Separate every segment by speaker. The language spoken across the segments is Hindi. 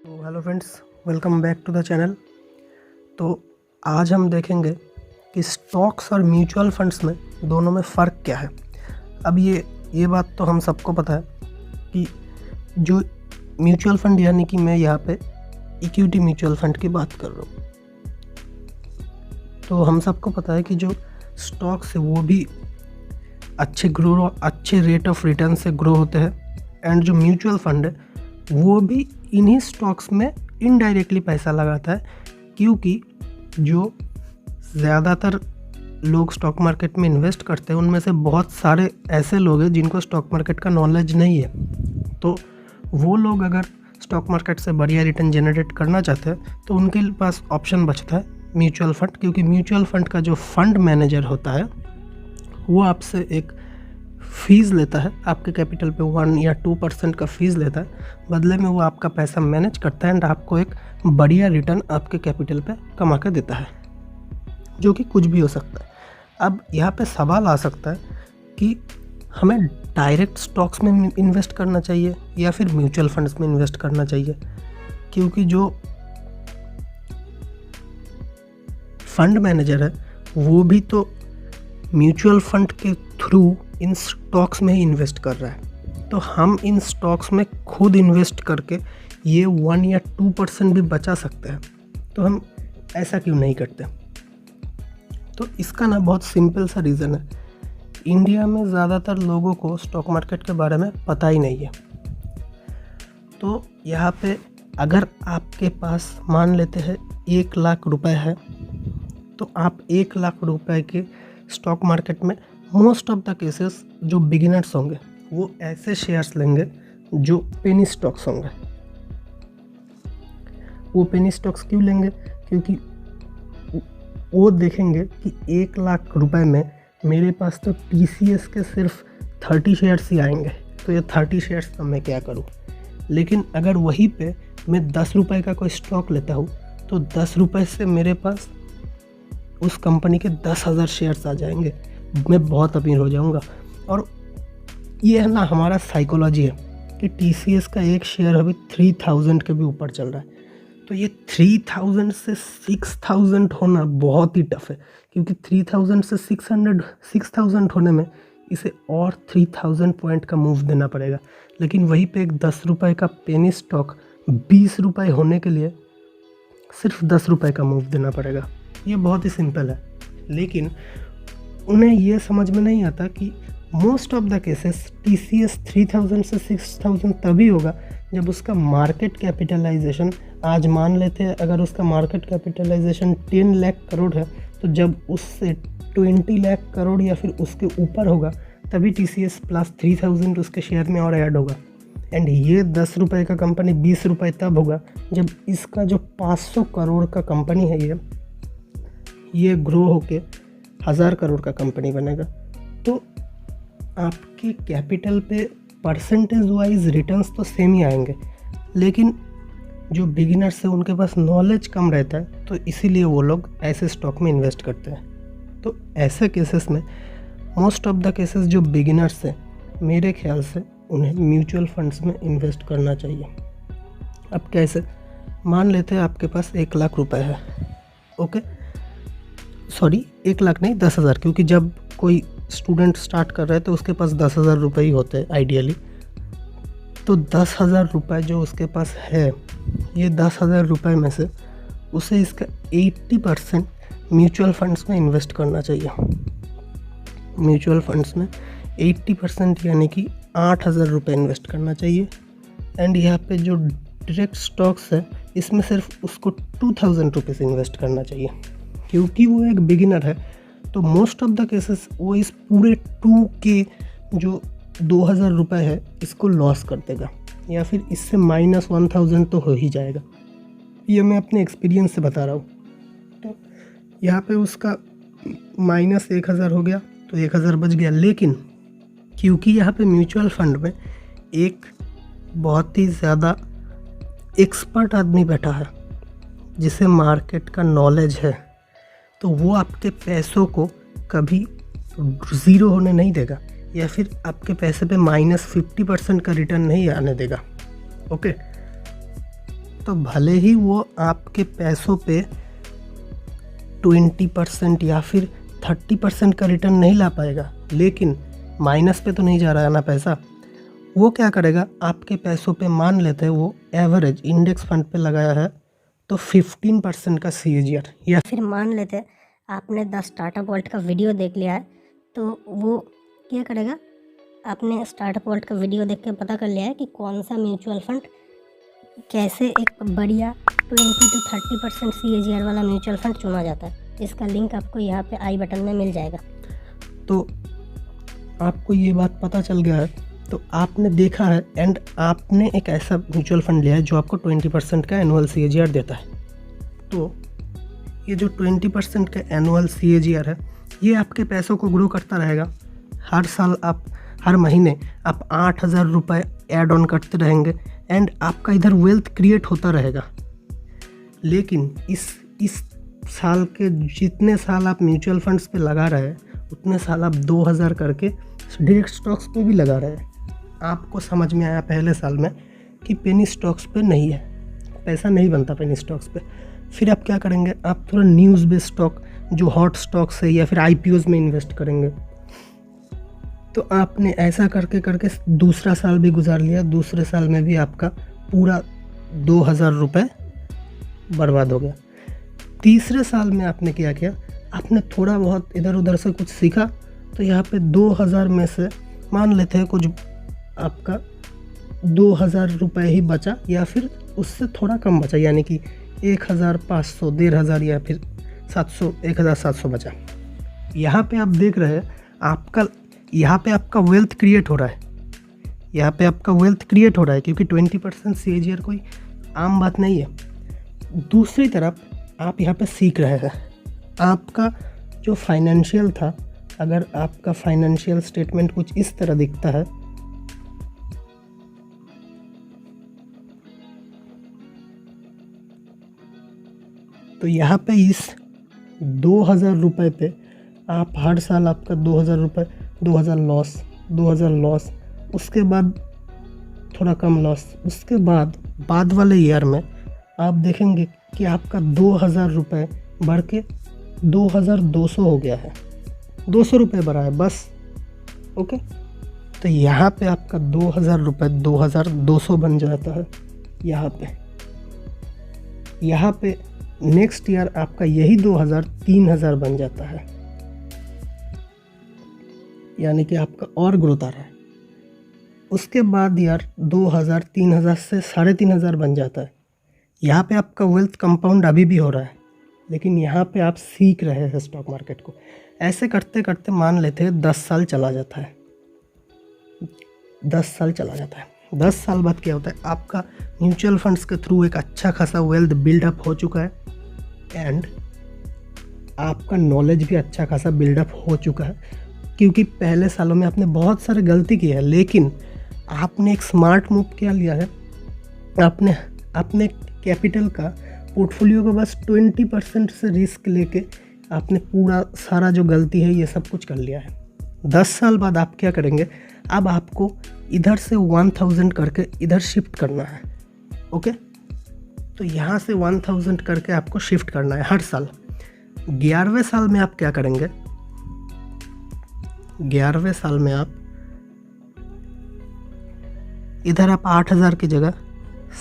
Speaker 1: तो hello friends, welcome back to the channel. तो आज हम देखेंगे कि स्टॉक्स और म्यूचुअल फंड्स में दोनों में फ़र्क क्या है। अब ये बात तो हम सबको पता है कि जो म्यूचुअल फंड यानी कि मैं यहाँ पे इक्विटी म्यूचुअल फंड की बात कर रहा हूँ। तो हम सबको पता है कि जो स्टॉक्स है वो भी अच्छे रेट ऑफ रिटर्न से ग्रो होते हैं, एंड जो म्यूचुअल फंड है वो भी इन्हीं स्टॉक्स में इनडायरेक्टली पैसा लगाता है, क्योंकि जो ज़्यादातर लोग स्टॉक मार्केट में इन्वेस्ट करते हैं उनमें से बहुत सारे ऐसे लोग हैं जिनको स्टॉक मार्केट का नॉलेज नहीं है। तो वो लोग अगर स्टॉक मार्केट से बढ़िया रिटर्न जनरेट करना चाहते हैं तो उनके पास ऑप्शन बचता है म्यूचुअल फंड, क्योंकि म्यूचुअल फंड का जो फंड मैनेजर होता है वो आपसे एक फ़ीस लेता है, आपके कैपिटल पे 1 या 2% का फ़ीस लेता है। बदले में वो आपका पैसा मैनेज करता है एंड आपको एक बढ़िया रिटर्न आपके कैपिटल पे कमा के देता है, जो कि कुछ भी हो सकता है। अब यहाँ पे सवाल आ सकता है कि हमें डायरेक्ट स्टॉक्स में इन्वेस्ट करना चाहिए या फिर म्यूचुअल फंड्स में इन्वेस्ट करना चाहिए, क्योंकि जो फंड मैनेजर है वो भी तो म्यूचुअल फंड के थ्रू इन स्टॉक्स में ही इन्वेस्ट कर रहा है। तो हम इन स्टॉक्स में खुद इन्वेस्ट करके ये 1 या 2% भी बचा सकते हैं, तो हम ऐसा क्यों नहीं करते। तो इसका ना बहुत सिंपल सा रीज़न है। इंडिया में ज़्यादातर लोगों को स्टॉक मार्केट के बारे में पता ही नहीं है। तो यहाँ पे अगर आपके पास मान लेते हैं 1 लाख रुपए है, तो आप 1 लाख रुपए के स्टॉक मार्केट में मोस्ट ऑफ द केसेस जो बिगिनर्स होंगे वो ऐसे शेयर्स लेंगे जो पेनी स्टॉक्स होंगे। वो पेनी स्टॉक्स क्यों लेंगे? क्योंकि वो देखेंगे कि 1 लाख रुपए में मेरे पास तो TCS के सिर्फ 30 शेयर्स ही आएंगे, तो ये 30 शेयर्स का मैं क्या करूँ। लेकिन अगर वहीं पे मैं 10 रुपये का कोई स्टॉक लेता हूँ तो 10 रुपये से मेरे पास उस कंपनी के 10,000 शेयर्स आ जाएंगे, मैं बहुत अमीर हो जाऊंगा। और ये है ना हमारा साइकोलॉजी है कि TCS का एक शेयर अभी 3000 के भी ऊपर चल रहा है। तो ये 3000 से 6000 होना बहुत ही टफ है, क्योंकि 3000 से 6000 होने में इसे और 3000 पॉइंट का मूव देना पड़ेगा। लेकिन वहीं पे एक 10 रुपये का पेनी स्टॉक 20 रुपये होने के लिए सिर्फ 10 रुपये का मूव देना पड़ेगा। ये बहुत ही सिंपल है, लेकिन उन्हें ये समझ में नहीं आता कि most of the cases TCS 3000 से 6000 तभी होगा जब उसका मार्केट कैपिटलाइजेशन, आज मान लेते हैं अगर उसका मार्केट कैपिटलाइजेशन 10 लाख करोड़ है, तो जब उससे 20 लाख करोड़ या फिर उसके ऊपर होगा तभी TCS प्लस 3000 उसके शेयर में और ऐड होगा। एंड ये 10 रुपये का कंपनी 20 रुपये तब होगा जब इसका जो 500 करोड़ का कंपनी है ये ग्रो होके 1000 करोड़ का कंपनी बनेगा। तो आपके कैपिटल पे परसेंटेज वाइज रिटर्न्स तो सेम ही आएंगे, लेकिन जो बिगिनर्स है उनके पास नॉलेज कम रहता है, तो इसीलिए वो लोग ऐसे स्टॉक में इन्वेस्ट करते हैं। तो ऐसे केसेस में मोस्ट ऑफ द केसेस जो बिगिनर्स हैं मेरे ख्याल से उन्हें म्यूचुअल फंड्स में इन्वेस्ट करना चाहिए। अब कैसे? मान लेते हैं आपके पास 1 लाख रुपए है, ओके, सॉरी 1 लाख नहीं 10,000, क्योंकि जब कोई स्टूडेंट स्टार्ट कर रहा है तो उसके पास 10,000 रुपये ही होते हैं आइडियली। तो 10,000 रुपये जो उसके पास है, ये 10,000 रुपये में से उसे इसका 80% म्यूचुअल फंड्स में इन्वेस्ट करना चाहिए। म्यूचुअल फंड्स में 80% यानी कि 8,000 रुपये इन्वेस्ट करना चाहिए। एंड यहाँ पे जो डायरेक्ट स्टॉक्स है इसमें सिर्फ उसको 2,000 रुपीज़ इन्वेस्ट करना चाहिए, क्योंकि वो एक बिगिनर है। तो मोस्ट ऑफ द केसेस वो इस पूरे 2 के जो 2,000 रुपये है इसको लॉस कर देगा, या फिर इससे -1000 तो हो ही जाएगा। ये मैं अपने एक्सपीरियंस से बता रहा हूँ। तो यहाँ पे उसका -1000 हो गया तो 1000 बच गया। लेकिन क्योंकि यहाँ पे म्यूचुअल फंड में एक बहुत ही ज़्यादा एक्सपर्ट आदमी बैठा है जिसे मार्केट का नॉलेज है, तो वो आपके पैसों को कभी ज़ीरो होने नहीं देगा, या फिर आपके पैसे पे -50% का रिटर्न नहीं आने देगा। ओके, तो भले ही वो आपके पैसों पे 20% या फिर 30% का रिटर्न नहीं ला पाएगा, लेकिन माइनस पे तो नहीं जा रहा है ना पैसा। वो क्या करेगा, आपके पैसों पे मान लेते हैं वो एवरेज इंडेक्स फंड पे लगाया है तो 15% का CAGR, या
Speaker 2: फिर मान लेते हैं आपने द स्टार्टअप वर्ल्ड का वीडियो देख लिया है, तो वो क्या करेगा, आपने स्टार्टअप वर्ल्ड का वीडियो देख के पता कर लिया है कि कौन सा म्यूचुअल फंड कैसे एक बढ़िया 20 to 30% CAGR वाला म्यूचुअल फंड चुना जाता है। इसका लिंक आपको यहाँ पे आई बटन में मिल जाएगा।
Speaker 1: तो आपको ये बात पता चल गया है, तो आपने देखा है एंड आपने एक ऐसा म्यूचुअल फंड लिया है जो आपको 20% का एनुअल CAGR देता है। तो ये जो 20% का एनुअल CAGR है, ये आपके पैसों को ग्रो करता रहेगा। हर साल आप, हर महीने आप 8,000 रुपये ऐड ऑन करते रहेंगे एंड आपका इधर वेल्थ क्रिएट होता रहेगा। लेकिन इस साल के जितने साल आप म्यूचुअल फंड्स पे लगा रहे हैं, उतने साल आप 2,000 करके डायरेक्ट स्टॉक्स पे भी लगा रहे हैं। आपको समझ में आया पहले साल में कि पेनी स्टॉक्स पे नहीं है, पैसा नहीं बनता पेनी स्टॉक्स पे। फिर आप क्या करेंगे, आप थोड़ा न्यूज़ बेस्ड स्टॉक जो हॉट स्टॉक्स है या फिर IPOs में इन्वेस्ट करेंगे। तो आपने ऐसा करके करके दूसरा साल भी गुजार लिया। दूसरे साल में भी आपका पूरा 2,000 रुपये बर्बाद हो गया। तीसरे साल में आपने क्या किया, आपने थोड़ा बहुत इधर उधर से कुछ सीखा, तो यहाँ पे 2,000 में से मान लेते हैं कुछ आपका 2,000 रुपये ही बचा या फिर उससे थोड़ा कम बचा, यानी कि 1,500, 1,500 या फिर 700, 1,700 बचा। यहाँ पे आप देख रहे हैं यहाँ पे आपका वेल्थ क्रिएट हो रहा है। यहाँ पे आपका वेल्थ क्रिएट हो रहा है क्योंकि 20% CAGR कोई आम बात नहीं है। दूसरी तरफ आप यहाँ पे सीख रहे हैं। आपका जो फाइनेंशियल था, अगर आपका फाइनेंशियल स्टेटमेंट कुछ इस तरह दिखता है, तो यहाँ पे इस 2,000 रुपये पे आप हर साल आपका 2,000 रुपये, 2,000 लॉस, 2,000 लॉस, उसके बाद थोड़ा कम लॉस, उसके बाद वाले ईयर में आप देखेंगे कि आपका 2,000 रुपये बढ़ के 2,200 हो गया है। 200 रुपये बढ़ा है बस। ओके, तो यहाँ पे आपका 2,000 रुपये 2,200 बन जाता है। यहाँ पे नेक्स्ट ईयर आपका यही 2,000 3,000 बन जाता है, यानी कि आपका और ग्रोथ आ रहा है। उसके बाद यार 2,000 3,000 से 3,500 बन जाता है। यहाँ पे आपका वेल्थ कंपाउंड अभी भी हो रहा है, लेकिन यहाँ पे आप सीख रहे हैं स्टॉक मार्केट को। ऐसे करते करते मान लेते हैं 10 साल चला जाता है। 10 साल चला जाता है। 10 साल बाद क्या होता है, आपका म्यूचुअल फंड्स के थ्रू एक अच्छा खासा वेल्थ बिल्डअप हो चुका है एंड आपका नॉलेज भी अच्छा खासा बिल्डअप हो चुका है, क्योंकि पहले सालों में आपने बहुत सारे गलती की है, लेकिन आपने एक स्मार्ट मूव क्या लिया है। आपने अपने कैपिटल का पोर्टफोलियो का बस 20% से रिस्क लेके आपने पूरा सारा जो गलती है ये सब कुछ कर लिया है। 10 साल बाद आप क्या करेंगे, अब आपको इधर से 1,000 करके इधर शिफ्ट करना है। ओके, तो यहाँ से 1,000 करके आपको शिफ्ट करना है हर साल। 11वें साल में आप क्या करेंगे, 11वें साल में आप इधर आप 8,000 की जगह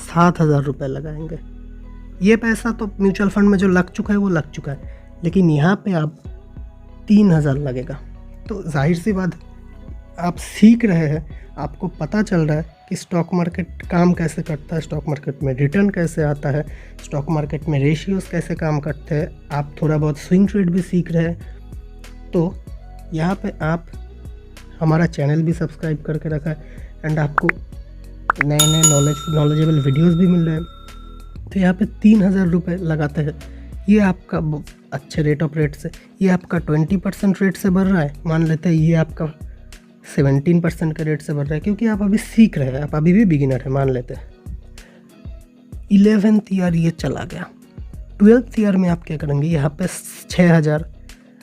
Speaker 1: 7,000 रुपये लगाएंगे। ये पैसा तो म्यूचुअल फंड में जो लग चुका है वो लग चुका है, लेकिन यहाँ पे आप 3,000 लगेगा। तो जाहिर सी बात, आप सीख रहे हैं, आपको पता चल रहा है कि स्टॉक मार्केट काम कैसे करता है, स्टॉक मार्केट में रिटर्न कैसे आता है, स्टॉक मार्केट में रेशियोज़ कैसे काम करते हैं, आप थोड़ा बहुत स्विंग ट्रेड भी सीख रहे हैं। तो यहाँ पे आप हमारा चैनल भी सब्सक्राइब करके रखा है एंड आपको नए नए नॉलेजेबल वीडियोस भी मिल रहे हैं। तो यहाँ पे 3,000 रुपये लगाते हैं। ये आपका अच्छे रेट ऑफ रेट से, ये आपका 20% रेट से बढ़ रहा है, मान लेते हैं ये आपका 17% के रेट से बढ़ रहा है, क्योंकि आप अभी सीख रहे हैं, आप अभी भी बिगिनर है मान लेते हैं। 11th ईयर ये चला गया। 12th ईयर में आप क्या करेंगे, यहाँ पे 6,000।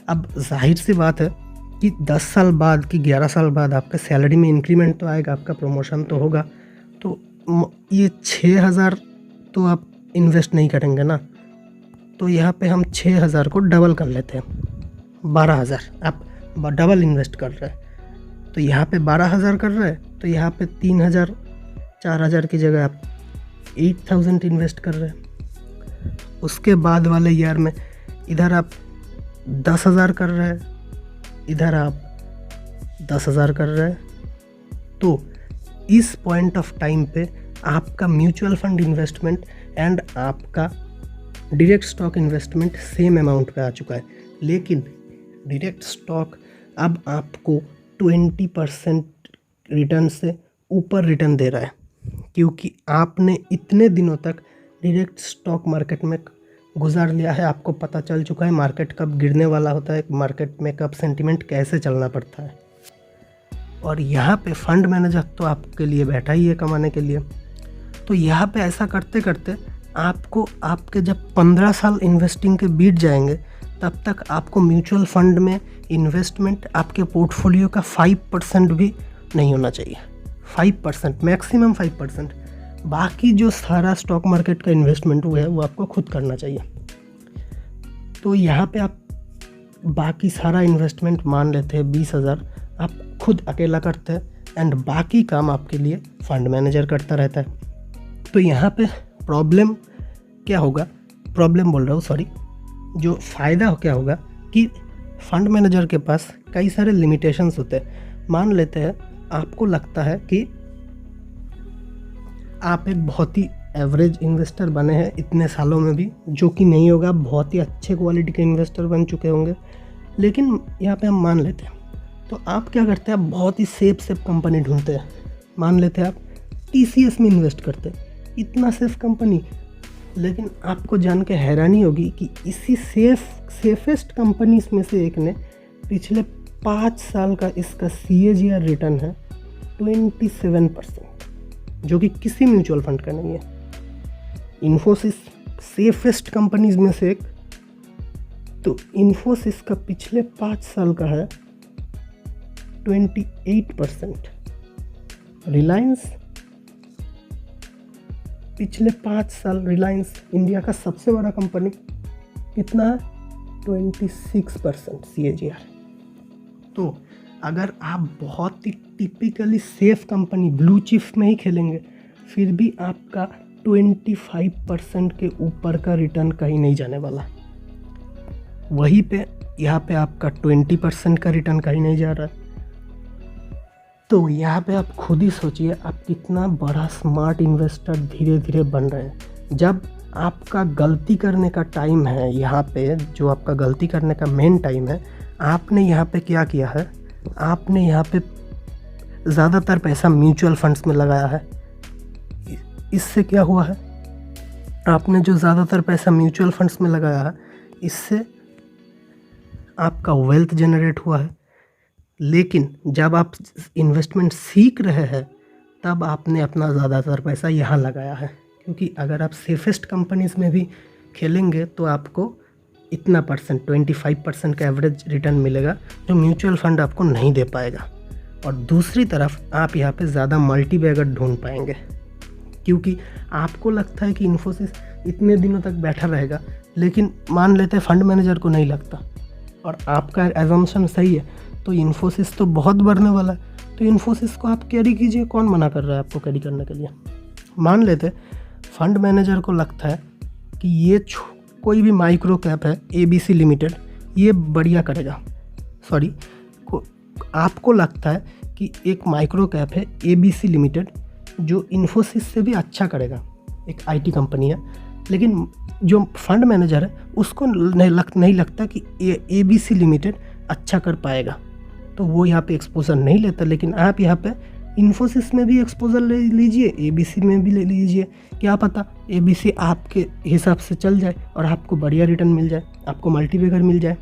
Speaker 1: अब जाहिर सी बात है कि 10 साल बाद कि 11 साल बाद आपका सैलरी में इंक्रीमेंट तो आएगा, आपका प्रमोशन तो होगा, तो ये 6,000 तो आप इन्वेस्ट नहीं करेंगे ना। तो यहाँ पे हम 6,000 को डबल कर लेते हैं, 12,000 आप डबल इन्वेस्ट कर रहे हैं। तो यहाँ पे 12,000 कर रहे हैं, तो यहाँ पे 3,000 4,000 की जगह आप 8,000 इन्वेस्ट कर रहे हैं। उसके बाद वाले ईयर में इधर आप 10,000 कर रहे हैं, इधर आप 10,000 कर रहे हैं। तो इस पॉइंट ऑफ टाइम पे आपका म्यूचुअल फंड इन्वेस्टमेंट एंड आपका direct stock investment same amount पे आ चुका है। लेकिन डायरेक्ट स्टॉक अब आपको 20% रिटर्न से ऊपर रिटर्न दे रहा है, क्योंकि आपने इतने दिनों तक डायरेक्ट स्टॉक मार्केट में गुजार लिया है। आपको पता चल चुका है मार्केट कब गिरने वाला होता है, मार्केट में कब सेंटिमेंट कैसे चलना पड़ता है। और यहाँ पे फंड मैनेजर तो आपके लिए बैठा ही है कमाने के लिए। तो यहाँ पे ऐसा करते करते आपको आपके जब 15 साल इन्वेस्टिंग के बीत जाएंगे, तब तक आपको म्यूचुअल फंड में इन्वेस्टमेंट आपके पोर्टफोलियो का 5% भी नहीं होना चाहिए। 5%, मैक्सिमम 5%। बाकी जो सारा स्टॉक मार्केट का इन्वेस्टमेंट हुआ है वो आपको खुद करना चाहिए। तो यहाँ पे आप बाकी सारा इन्वेस्टमेंट मान लेते हैं 20,000 आप खुद अकेला करते हैं, एंड बाकी काम आपके लिए फंड मैनेजर करता रहता है। तो यहाँ पे प्रॉब्लम क्या होगा, प्रॉब्लम बोल रहा हूँ सॉरी, जो फ़ायदा क्या होगा कि फंड मैनेजर के पास कई सारे लिमिटेशंस होते हैं। मान लेते हैं आपको लगता है कि आप एक बहुत ही एवरेज इन्वेस्टर बने हैं इतने सालों में भी, जो कि नहीं होगा, बहुत ही अच्छे क्वालिटी के इन्वेस्टर बन चुके होंगे। लेकिन यहाँ पे हम मान लेते हैं, तो आप क्या करते हैं, आप बहुत ही सेफ कंपनी ढूंढते हैं। मान लेते हैं आप TCS में इन्वेस्ट करते हैं, इतना सेफ कंपनी। लेकिन आपको जान के हैरानी होगी कि इसी सेफेस्ट कंपनीज में से एक ने पिछले 5 साल का इसका CAGR रिटर्न है 27%, जो कि किसी म्यूचुअल फंड का नहीं है। इन्फोसिस सेफेस्ट कंपनीज में से एक, तो इन्फोसिस का पिछले 5 साल का है 28%। रिलायंस पिछले 5 साल, रिलायंस इंडिया का सबसे बड़ा कंपनी, कितना है 26% CAGR। तो अगर आप बहुत ही typically safe company blue chip में ही खेलेंगे, फिर भी आपका 25% के ऊपर का रिटर्न कहीं नहीं जाने वाला। वहीं पे यहाँ पे आपका 20% का रिटर्न कहीं नहीं जा रहा है। तो यहाँ पे आप खुद ही सोचिए आप कितना बड़ा स्मार्ट इन्वेस्टर धीरे धीरे बन रहे हैं। जब आपका गलती करने का टाइम है, यहाँ पे जो आपका गलती करने का मेन टाइम है, आपने यहाँ पे क्या किया है, आपने यहाँ पे ज़्यादातर पैसा म्यूचुअल फंड्स में लगाया है। इससे क्या हुआ है, आपने जो ज़्यादातर पैसा म्यूचुअल फंड्स में लगाया है, इससे आपका वेल्थ जनरेट हुआ है। लेकिन जब आप इन्वेस्टमेंट सीख रहे हैं, तब आपने अपना ज़्यादातर पैसा यहाँ लगाया है, क्योंकि अगर आप सेफेस्ट कंपनीज में भी खेलेंगे तो आपको इतना परसेंट 25% का एवरेज रिटर्न मिलेगा, जो म्यूचुअल फंड आपको नहीं दे पाएगा। और दूसरी तरफ आप यहाँ पे ज़्यादा मल्टी बैगर ढूंढ पाएंगे, क्योंकि आपको लगता है कि इन्फोसिस इतने दिनों तक बैठा रहेगा, लेकिन मान लेते हैं फंड मैनेजर को नहीं लगता, और आपका एजम्पशन सही है, तो इन्फोसिस तो बहुत बढ़ने वाला है। तो इन्फोसिस को आप कैरी कीजिए, कौन मना कर रहा है आपको कैरी करने के लिए। मान लेते फंड मैनेजर को लगता है कि ये कोई भी माइक्रो कैप है ABC लिमिटेड, ये बढ़िया करेगा, सॉरी आपको लगता है कि एक माइक्रो कैप है ABC लिमिटेड जो इन्फोसिस से भी अच्छा करेगा, एक IT कंपनी है। लेकिन जो फंड मैनेजर है उसको नहीं लगता कि ABC लिमिटेड अच्छा कर पाएगा, तो वो यहाँ पे एक्सपोजर नहीं लेता। लेकिन आप यहाँ पे इन्फोसिस में भी एक्सपोजर ले लीजिए, ABC में भी ले लीजिए, क्या पता ABC आपके हिसाब से चल जाए और आपको बढ़िया रिटर्न मिल जाए, आपको मल्टी बैगर मिल जाए।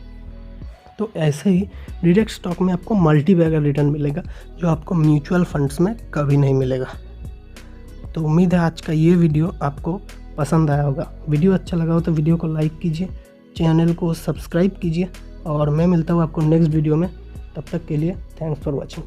Speaker 1: तो ऐसे ही डायरेक्ट स्टॉक में आपको मल्टी बैगर रिटर्न मिलेगा, जो आपको म्यूचुअल फंड्स में कभी नहीं मिलेगा। तो उम्मीद है आज का ये वीडियो आपको पसंद आया होगा। वीडियो अच्छा लगा हो तो वीडियो को लाइक कीजिए, चैनल को सब्सक्राइब कीजिए, और मैं मिलता हूँ आपको नेक्स्ट वीडियो में। तब तक के लिए थैंक्स फॉर वॉचिंग।